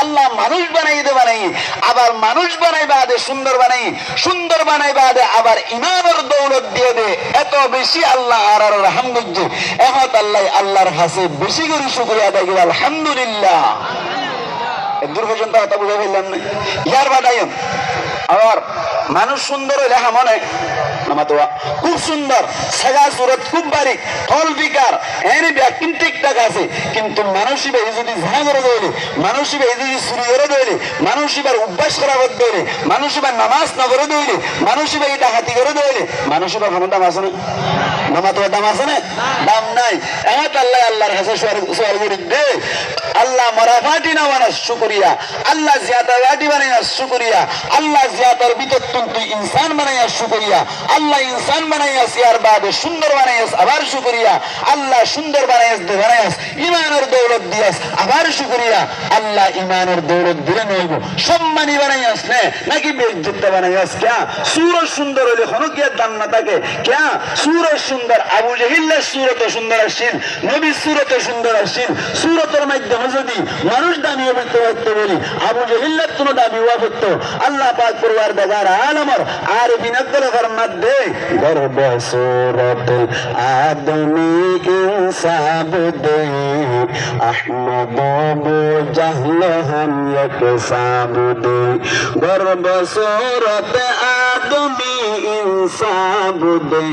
আল্লাহ মানুষ বানাইতে বানাই আবার মানুষ বানাই বাদে সুন্দর বানাই বাদে আবার ইমানের দৌলত দিয়ে দে। এত বেশি আল্লাহ আর রহমত এহত আল্লাহ আল্লাহর কাছে বেশি করে শুকরিয়া আদায় করি আলহামদুলিল্লাহ। দূর পর্যন্ত কথা বুঝে ফেললাম না। ইয়ার বাদাই আবার মানুষ সুন্দর হইলে মনে খুব সুন্দর সাজা সুরত খুব বারিক ফল বিকার এনে ব্যাকিং ঠিকঠাক আছে, কিন্তু মানুষই ভাই যদি ঝাঁ করে দইলে, মানুষই ভাই যদি চুরি করে দইলে, মানুষই বার অভ্যাস করা করতে দইলে, মানুষই বার নামাজ না করে দইলে, মানুষই ভাই ডাকাতি করে দইলে, মানুষই বার কোনো দাম আছে না? নামাজ দাম আছে না? দাম নাই। এমন আল্লাহ আল্লাহর কাছে সোয়াল করি দে আল্লাহ মরাফাটি না বানাস শুকরিয়া, আল্লাহ জিয়াদার গাটি বানাইয়াস শুকরিয়া, আল্লাহ জিয়াদার ভিতর তুই ইনসান বানাইয়াস শুকরিয়া, আল্লাহ ইনসান বানাইয়াস ইয়ার বাদে সুন্দর বানাইয়াস আবার শুকরিয়া, আল্লাহ সুন্দর বানাইয়াস ইমানের দৌলত দিয়াস আবার শুকরিয়া, আল্লাহ ইমানের দৌলত দিলে নইব সম্মানী বানাইয়াস নে নাকি বেইজ্জত বানাইয়াস? ক্যা সুরত সুন্দর হইলে কোনো কি দাম না থাকে? ক্যা সুরত সুন্দর? আবু জাহিলের সুরত সুন্দর আসছিল, নবীর সুরত সুন্দর আসছিল। সুরতের মাধ্যমে যদি মানুষ দামি করতে পারতো বলি, আবু জাহিলের কোনো দামি হওয়া করতো। আল্লাহ পাক পরিবার দেখার আলমর আর বিনাদ্দল ফরমাত দে গর্ব সুরত আদমি ইনসাব দে আহমদ বো জাহল হাম ইকসাব দে গর্ব সুরত আদমি ইনসাব দে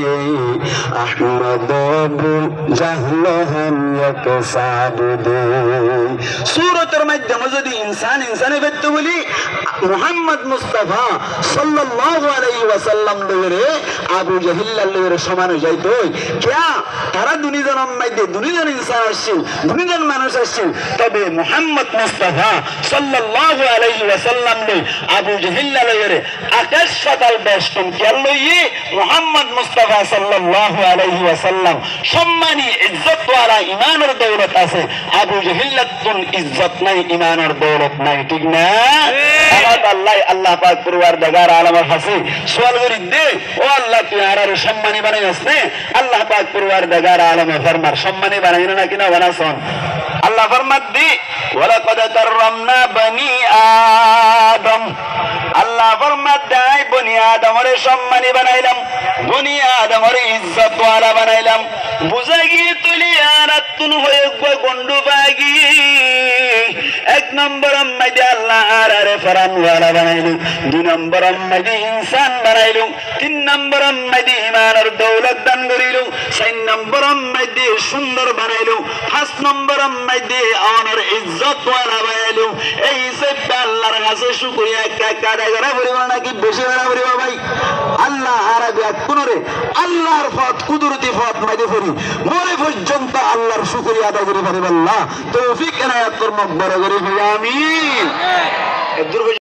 আহমদ বো জাহল হাম ইকসাব দে। সুরতের মাধ্যমে যদি ইনসানে ব্যক্ত বলি মুহাম্মদ মুস্তাফা সাল্লাল্লাহু আলাইহি ওয়াসাল্লাম লরে আবু জাহিল্লার লরে সমান হয়ে যাইতো। কিয়া তারা দুনিয়ার মধ্যে দুনিয়ার ইনসান আসছিল, দুনিয়ার মানুষ আসছিল, তবে মুহাম্মদ মুস্তাফা সাল্লাল্লাহু আলাইহি ওয়াসাল্লাম লই আবু জাহিল্লার লরে আকাশ পাতাল বেষ্টন কেন লইয়ে মুহাম্মদ মুস্তাফা সাল্লাল্লাহু আলাইহি ওয়াসাল্লাম সম্মানী ইজ্জতওয়ালা ইমানের দৌলত আছে। আবু জাহিল্লার কোন ইজ্জত নাই, ইমানের দৌলত নাই, ঠিক না? আল্লাহ আল্লাহ পাক পরিবার দেখার আলমের হাসি সোয়াল করি দে ও আল্লাহ তুই আর সম্মানী বানাইস নে। আল্লাহ পাক পরিবার দেখার আলমে ফরমার সম্মানী বানাই না কিনা বানাসন? আল্লাহ ফরমাত দি ওয়ালাকাদ কাররামনা বনি আদম। আল্লাহ ফরমাত দেয় বনি আদমের সম্মানী বানাইলাম, বনি আদমের ইজ্জত ওয়ালা বানাইলাম। বুঝা গিয়ে তুলি আর তুন হয়ে গন্ডু বাগি এক নম্বর আম্মাইদে আল্লাহ আর ফরানওয়ালা বানাইলু, দুই নম্বর আম্মাইদে ইনসান বানাইলু, তিন নম্বর আম্মাইদে ইমানের দৌলত দান করিলু, চার নম্বর আম্মাইদে সুন্দর বানাইলু, পাঁচ নম্বর আম্মাইদে অনার ইজ্জতওয়ালা বানাইলু। এই হিসেবে আল্লাহর কাছে শুকরিয়া কাটা করা পরিব নাকি বেশি করা পরিব? ভাই আল্লাহ আর কোনরে আল্লাহর পথ কুদরতি পথ মাইদে ফরি মরে পর্যন্ত আল্লাহর শুকরিয়া আদায় করে পারিব। আল্লাহ তৌফিক এনায়াত করুক, বড় করে আমিন।